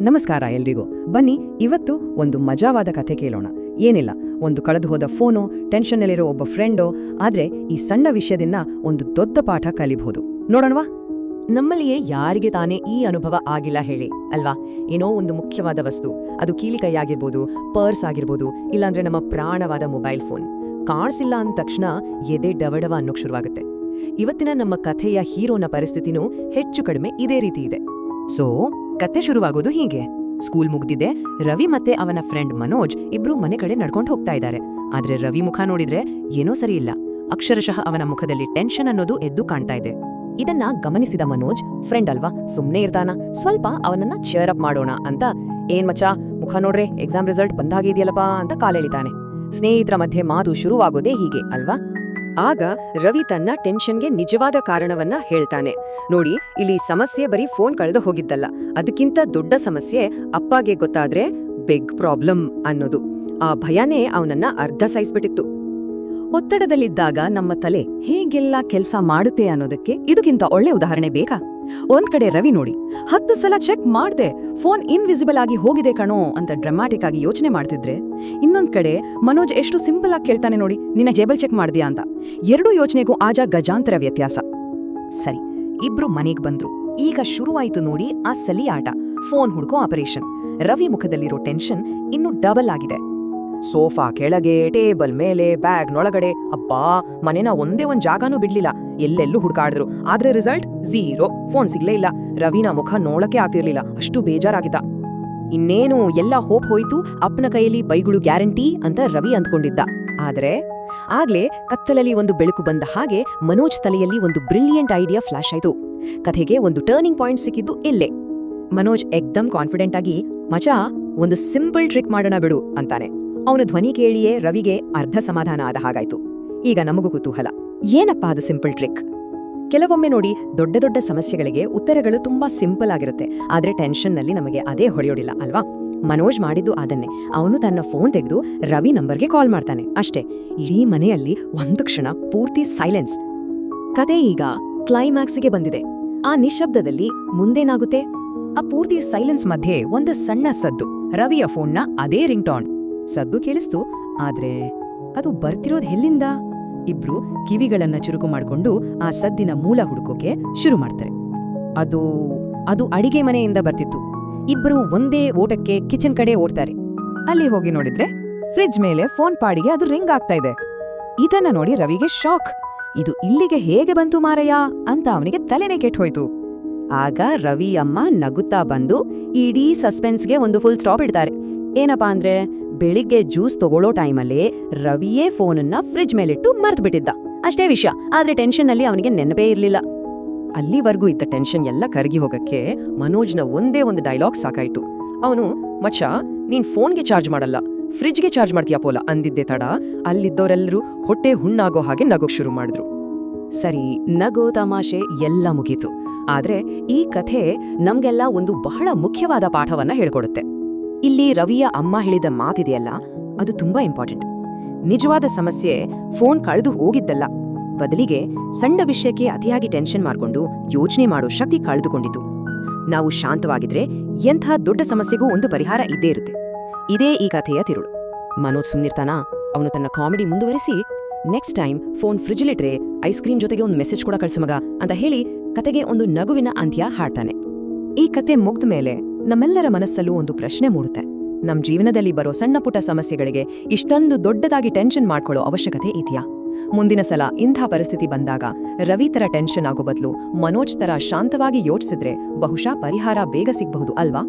ನಮಸ್ಕಾರ ಎಲ್ರಿಗೂ. ಬನ್ನಿ ಇವತ್ತು ಒಂದು ಮಜಾವಾದ ಕಥೆ ಕೇಳೋಣ. ಏನಿಲ್ಲ, ಒಂದು ಕಳೆದು ಹೋದ ಫೋನೋ, ಟೆನ್ಷನ್ನಲ್ಲಿರೋ ಒಬ್ಬ ಫ್ರೆಂಡೋ, ಆದ್ರೆ ಈ ಸಣ್ಣ ವಿಷಯದಿಂದ ಒಂದು ದೊಡ್ಡ ಪಾಠ ಕಲಿಬಹುದು. ನೋಡೋಣವಾ? ನಮ್ಮಲ್ಲಿಯೇ ಯಾರಿಗೆ ತಾನೇ ಈ ಅನುಭವ ಆಗಿಲ್ಲ ಹೇಳಿ ಅಲ್ವಾ? ಏನೋ ಒಂದು ಮುಖ್ಯವಾದ ವಸ್ತು, ಅದು ಕೀಲಿ ಆಗಿರ್ಬೋದು, ಪರ್ಸ್ ಆಗಿರ್ಬೋದು, ಇಲ್ಲಾಂದ್ರೆ ನಮ್ಮ ಪ್ರಾಣವಾದ ಮೊಬೈಲ್ ಫೋನ್ ಕಾಣಿಸಿಲ್ಲ ಅಂದ ತಕ್ಷಣ ಎದೆ ಡವಡವ ಅನ್ನೋಕ್ ಶುರುವಾಗುತ್ತೆ. ಇವತ್ತಿನ ನಮ್ಮ ಕಥೆಯ ಹೀರೋನ ಪರಿಸ್ಥಿತಿನೂ ಹೆಚ್ಚು ಕಡಿಮೆ ಇದೇ ರೀತಿ ಇದೆ. ಸೊ ಕತೆ ಶುರುವಾಗೋದು ಹೀಗೆ. ಸ್ಕೂಲ್ ಮುಗ್ದಿದೆ. ರವಿ ಮತ್ತೆ ಅವನ ಫ್ರೆಂಡ್ ಮನೋಜ್ ಇಬ್ರು ಮನೆ ಕಡೆ ನಡ್ಕೊಂಡು ಹೋಗ್ತಾ ಇದ್ದಾರೆ. ಆದ್ರೆ ರವಿ ಮುಖ ನೋಡಿದ್ರೆ ಏನೋ ಸರಿ ಇಲ್ಲ. ಅಕ್ಷರಶಃ ಅವನ ಮುಖದಲ್ಲಿ ಟೆನ್ಷನ್ ಅನ್ನೋದು ಎದ್ದು ಕಾಣ್ತಾ ಇದೆ. ಇದನ್ನ ಗಮನಿಸಿದ ಮನೋಜ್, ಫ್ರೆಂಡ್ ಅಲ್ವಾ, ಸುಮ್ನೆ ಇರ್ತಾನ, ಸ್ವಲ್ಪ ಅವನನ್ನ ಚೇರ್ ಅಪ್ ಮಾಡೋಣ ಅಂತ, ಏನ್ ಮಚ್ಚಾ ಮುಖ ನೋಡ್ರೆ ಎಕ್ಸಾಮ್ ರಿಸಲ್ಟ್ ಬಂದಾಗಿದೆಯಲ್ಲಪ್ಪ ಅಂತ ಕಾಲೆಳಿತಾನೆ. ಸ್ನೇಹಿತರ ಮಧ್ಯೆ ಮಾತು ಶುರುವಾಗೋದೇ ಹೀಗೆ ಅಲ್ವಾ? ಆಗ ರವಿ ತನ್ನ ಟೆನ್ಷನ್ಗೆ ನಿಜವಾದ ಕಾರಣವನ್ನ ಹೇಳ್ತಾನೆ. ನೋಡಿ, ಇಲ್ಲಿ ಸಮಸ್ಯೆ ಬರೀ ಫೋನ್ ಕಳೆದು ಹೋಗಿದ್ದಲ್ಲ, ಅದಕ್ಕಿಂತ ದೊಡ್ಡ ಸಮಸ್ಯೆ ಅಪ್ಪಗೆ ಗೊತ್ತಾದ್ರೆ ಬಿಗ್ ಪ್ರಾಬ್ಲಮ್ ಅನ್ನೋದು. ಆ ಭಯನೇ ಅವನನ್ನ ಅರ್ಧ ಸಾಯಿಸ್ಬಿಟ್ಟಿತ್ತು. ಒತ್ತಡದಲ್ಲಿದ್ದಾಗ ನಮ್ಮ ತಲೆ ಹೇಗೆಲ್ಲ ಕೆಲಸ ಮಾಡುತ್ತೆ ಅನ್ನೋದಕ್ಕೆ ಇದಕ್ಕಿಂತ ಒಳ್ಳೆ ಉದಾಹರಣೆ ಬೇಕಾ? ಒಂದ್ ಕಡೆ ರವಿ ನೋಡಿ, 10 ಸಲ ಚೆಕ್ ಮಾಡ್ದೆ, ಫೋನ್ ಇನ್ವಿಸಿಬಲ್ ಆಗಿ ಹೋಗಿದೆ ಕಣೋ ಅಂತ ಡ್ರಾಮ್ಯಾಟಿಕ್ ಆಗಿ ಯೋಚನೆ ಮಾಡ್ತಿದ್ರೆ, ಇನ್ನೊಂದ್ ಕಡೆ ಮನೋಜ್ ಎಷ್ಟು ಸಿಂಪಲ್ ಆಗಿ ಕೇಳ್ತಾನೆ ನೋಡಿ, ನಿನ್ನ ಜೇಬಲ್ ಚೆಕ್ ಮಾಡ್ದ್ಯಾ ಅಂತ. ಎರಡೂ ಯೋಚನೆಗೂ ಆಜ ಗಜಾಂತರ ವ್ಯತ್ಯಾಸ. ಸರಿ, ಇಬ್ರು ಮನೆಗ್ ಬಂದ್ರು. ಈಗ ಶುರುವಾಯಿತು ನೋಡಿ ಆ ಸಲಿ ಆಟ, ಫೋನ್ ಹುಡ್ಕೋ ಆಪರೇಷನ್. ರವಿ ಮುಖದಲ್ಲಿರೋ ಟೆನ್ಷನ್ ಇನ್ನು ಡಬಲ್ ಆಗಿದೆ. ಸೋಫಾ ಕೆಳಗೆ, ಟೇಬಲ್ ಮೇಲೆ, ಬ್ಯಾಗ್ನೊಳಗಡೆ, ಅಬ್ಬಾ ಮನೆನ ಒಂದೇ ಒಂದ್ ಜಾಗನೂ ಬಿಡ್ಲಿಲ್ಲ. ಎಲ್ಲೆಲ್ಲೂ ಹುಡ್ಕಾಡಿದ್ರು, ಆದ್ರೆ ರಿಸಲ್ಟ್ ಝೀರೋ. ಫೋನ್ ಸಿಗ್ಲೇ ಇಲ್ಲ. ರವಿನ ಮುಖ ನೋಡಕ್ಕೆ ಆಗ್ತಿರ್ಲಿಲ್ಲ, ಅಷ್ಟು ಬೇಜಾರಾಗಿದ್ದ. ಇನ್ನೇನು ಎಲ್ಲ ಹೋಪ್ ಹೋಯ್ತು, ಅಪ್ಪನ ಕೈಯಲ್ಲಿ ಬೈಗುಳು ಗ್ಯಾರಂಟಿ ಅಂತ ರವಿ ಅಂದ್ಕೊಂಡಿದ್ದ. ಆದ್ರೆ ಆಗ್ಲೇ ಕತ್ತಲಲ್ಲಿ ಒಂದು ಬೆಳಕು ಬಂದ ಹಾಗೆ ಮನೋಜ್ ತಲೆಯಲ್ಲಿ ಒಂದು ಬ್ರಿಲಿಯಂಟ್ ಐಡಿಯಾ ಫ್ಲಾಶ್ ಆಯ್ತು. ಕಥೆಗೆ ಒಂದು ಟರ್ನಿಂಗ್ ಪಾಯಿಂಟ್ ಸಿಕ್ಕಿದ್ದು ಇಲ್ಲೇ. ಮನೋಜ್ ಎಕ್ದಮ್ ಕಾನ್ಫಿಡೆಂಟ್ ಆಗಿ, ಮಚಾ ಒಂದು ಸಿಂಪಲ್ ಟ್ರಿಕ್ ಮಾಡೋಣ ಬಿಡು ಅಂತಾನೆ. ಅವನ ಧ್ವನಿ ಕೇಳಿಯೇ ರವಿಗೆ ಅರ್ಧ ಸಮಾಧಾನ ಆದ ಹಾಗಾಯ್ತು. ಈಗ ನಮಗೂ ಕುತೂಹಲ, ಏನಪ್ಪಾ ಅದು ಸಿಂಪಲ್ ಟ್ರಿಕ್? ಕೆಲವೊಮ್ಮೆ ನೋಡಿ, ದೊಡ್ಡ ದೊಡ್ಡ ಸಮಸ್ಯೆಗಳಿಗೆ ಉತ್ತರಗಳು ತುಂಬಾ ಸಿಂಪಲ್ ಆಗಿರುತ್ತೆ, ಆದ್ರೆ ಟೆನ್ಷನ್ನಲ್ಲಿ ನಮಗೆ ಅದೇ ಹೊಳೆಯೋಡಿಲ್ಲ ಅಲ್ವಾ? ಮನೋಜ್ ಮಾಡಿದ್ದು ಅದನ್ನೇ. ಅವನು ತನ್ನ ಫೋನ್ ತೆಗೆದು ರವಿ ನಂಬರ್ಗೆ ಕಾಲ್ ಮಾಡ್ತಾನೆ. ಅಷ್ಟೇ, ಇಡೀ ಮನೆಯಲ್ಲಿ ಒಂದು ಕ್ಷಣ ಪೂರ್ತಿ ಸೈಲೆನ್ಸ್. ಕತೆ ಈಗ ಕ್ಲೈಮ್ಯಾಕ್ಸ್ಗೆ ಬಂದಿದೆ. ಆ ನಿಶಬ್ದದಲ್ಲಿ ಮುಂದೇನಾಗುತ್ತೆ? ಆ ಪೂರ್ತಿ ಸೈಲೆನ್ಸ್ ಮಧ್ಯೆ ಒಂದು ಸಣ್ಣ ಸದ್ದು. ರವಿಯ ಫೋನ್ನ ಅದೇ ರಿಂಗ್ ಟೋನ್. ಸದ್ದು ಕೇಳಿಸ್ತು, ಆದ್ರೆ ಅದು ಬರ್ತಿರೋದ್ ಎಲ್ಲಿಂದ? ಇಬ್ರು ಕಿವಿಗಳನ್ನ ಚುರುಕು ಮಾಡ್ಕೊಂಡು ಆ ಸದ್ದಿನ ಮೂಲ ಹುಡುಕೋಕೆ ಶುರು ಮಾಡ್ತಾರೆ. ಅದು ಅಡಿಗೆ ಮನೆಯಿಂದ ಬರ್ತಿತ್ತು. ಇಬ್ರು ಒಂದೇ ಓಟಕ್ಕೆ ಕಿಚನ್ ಕಡೆ ಓಡ್ತಾರೆ. ಅಲ್ಲಿ ಹೋಗಿ ನೋಡಿದ್ರೆ ಫ್ರಿಡ್ಜ್ ಮೇಲೆ ಫೋನ್ ಪಾಡಿಗೆ ಅದು ರಿಂಗ್ ಆಗ್ತಾ ಇದೆ. ಇದನ್ನ ನೋಡಿ ರವಿಗೆ ಶಾಕ್. ಇದು ಇಲ್ಲಿಗೆ ಹೇಗೆ ಬಂತು ಮಾರಯ್ಯ ಅಂತ ಅವನಿಗೆ ತಲೆನೇ ಕೆಟ್ಟೋಯ್ತು. ಆಗ ರವಿ ಅಮ್ಮ ನಗುತ್ತಾ ಬಂದು ಇಡೀ ಸಸ್ಪೆನ್ಸ್ಗೆ ಒಂದು ಫುಲ್ ಸ್ಟಾಪ್ ಇಡ್ತಾರೆ. ಏನಪ್ಪಾ ಅಂದ್ರೆ, ಬೆಳಿಗ್ಗೆ ಜ್ಯೂಸ್ ತಗೊಳ್ಳೋ ಟೈಮಲ್ಲಿ ರವಿಯೇ ಫೋನನ್ನ ಫ್ರಿಡ್ಜ್ ಮೇಲಿಟ್ಟು ಮರ್ತ್ ಬಿಟ್ಟಿದ್ದ. ಅಷ್ಟೇ ವಿಷಯ, ಆದ್ರೆ ಟೆನ್ಷನ್ನಲ್ಲಿ ಅವನಿಗೆ ನೆನಪೇ ಇರ್ಲಿಲ್ಲ. ಅಲ್ಲಿವರೆಗೂ ಇದ್ದ ಟೆನ್ಷನ್ ಎಲ್ಲ ಕರಗಿ ಹೋಗಕ್ಕೆ ಮನೋಜ್ನ ಒಂದೇ ಒಂದು ಡೈಲಾಗ್ ಸಾಕಾಯ್ತು. ಅವನು, ಮಚ್ಚಾ ನೀನ್ ಫೋನ್ಗೆ ಚಾರ್ಜ್ ಮಾಡಲ್ಲ, ಫ್ರಿಡ್ಜ್ಗೆ ಚಾರ್ಜ್ ಮಾಡ್ತೀಯಾ ಪೋಲ ಅಂದಿದ್ದೆ ತಡ ಅಲ್ಲಿದ್ದವರೆಲ್ಲರೂ ಹೊಟ್ಟೆ ಹುಣ್ಣಾಗೋ ಹಾಗೆ ನಗೋಕ್ ಶುರು ಮಾಡಿದ್ರು. ಸರಿ, ನಗೋ ತಮಾಷೆ ಎಲ್ಲ ಮುಗೀತು. ಆದ್ರೆ ಈ ಕಥೆ ನಮ್ಗೆಲ್ಲ ಒಂದು ಬಹಳ ಮುಖ್ಯವಾದ ಪಾಠವನ್ನ ಹೇಳ್ಕೊಡುತ್ತೆ. ಇಲ್ಲಿ ರವಿಯ ಅಮ್ಮ ಹೇಳಿದ ಮಾತಿದೆಯಲ್ಲ, ಅದು ತುಂಬಾ ಇಂಪಾರ್ಟೆಂಟ್. ನಿಜವಾದ ಸಮಸ್ಯೆ ಫೋನ್ ಕಳೆದು ಹೋಗಿದ್ದಲ್ಲ, ಬದಲಿಗೆ ಸಣ್ಣ ವಿಷಯಕ್ಕೆ ಅತಿಯಾಗಿ ಟೆನ್ಷನ್ ಮಾಡ್ಕೊಂಡು ಯೋಚನೆ ಮಾಡೋ ಶಕ್ತಿ ಕಳೆದುಕೊಂಡಿತು. ನಾವು ಶಾಂತವಾಗಿದ್ರೆ ಎಂಥ ದೊಡ್ಡ ಸಮಸ್ಯೆಗೂ ಒಂದು ಪರಿಹಾರ ಇದ್ದೇ ಇರುತ್ತೆ. ಇದೇ ಈ ಕಥೆಯ ತಿರುಳು. ಮನೋಜ್ ಸುಮ್ನಿರ್ತಾನ. ಅವನು ತನ್ನ ಕಾಮಿಡಿ ಮುಂದುವರಿಸಿ, ನೆಕ್ಸ್ಟ್ ಟೈಮ್ ಫೋನ್ ಫ್ರಿಜ್ಲಿಟ್ರೆ ಐಸ್ ಕ್ರೀಮ್ ಜೊತೆಗೆ ಒಂದು ಮೆಸೇಜ್ ಕೂಡ ಕಳ್ಸು ಮಗ ಅಂತ ಹೇಳಿ ಕತೆಗೆ ಒಂದು ನಗುವಿನ ಅಂತ್ಯ ಹಾಡ್ತಾನೆ. ಈ ಕತೆ ಮುಗ್ದ ಮೇಲೆ ನಮ್ಮೆಲ್ಲರ ಮನಸ್ಸಲ್ಲೂ ಒಂದು ಪ್ರಶ್ನೆ ಮೂಡುತ್ತೆ. ನಮ್ ಜೀವನದಲ್ಲಿ ಬರೋ ಸಣ್ಣ ಪುಟ್ಟ ಸಮಸ್ಯೆಗಳಿಗೆ ಇಷ್ಟೊಂದು ದೊಡ್ಡದಾಗಿ ಟೆನ್ಷನ್ ಮಾಡ್ಕೊಳ್ಳೋ ಅವಶ್ಯಕತೆ ಇದೆಯಾ? ಮುಂದಿನ ಸಲ ಇಂಥ ಪರಿಸ್ಥಿತಿ ಬಂದಾಗ ರವಿ ತರ ಟೆನ್ಷನ್ ಆಗೋ ಬದಲು ಮನೋಜ್ ತರ ಶಾಂತವಾಗಿ ಯೋಚಿಸಿದ್ರೆ ಬಹುಶಃ ಪರಿಹಾರ ಬೇಗ ಸಿಗಬಹುದು ಅಲ್ವಾ?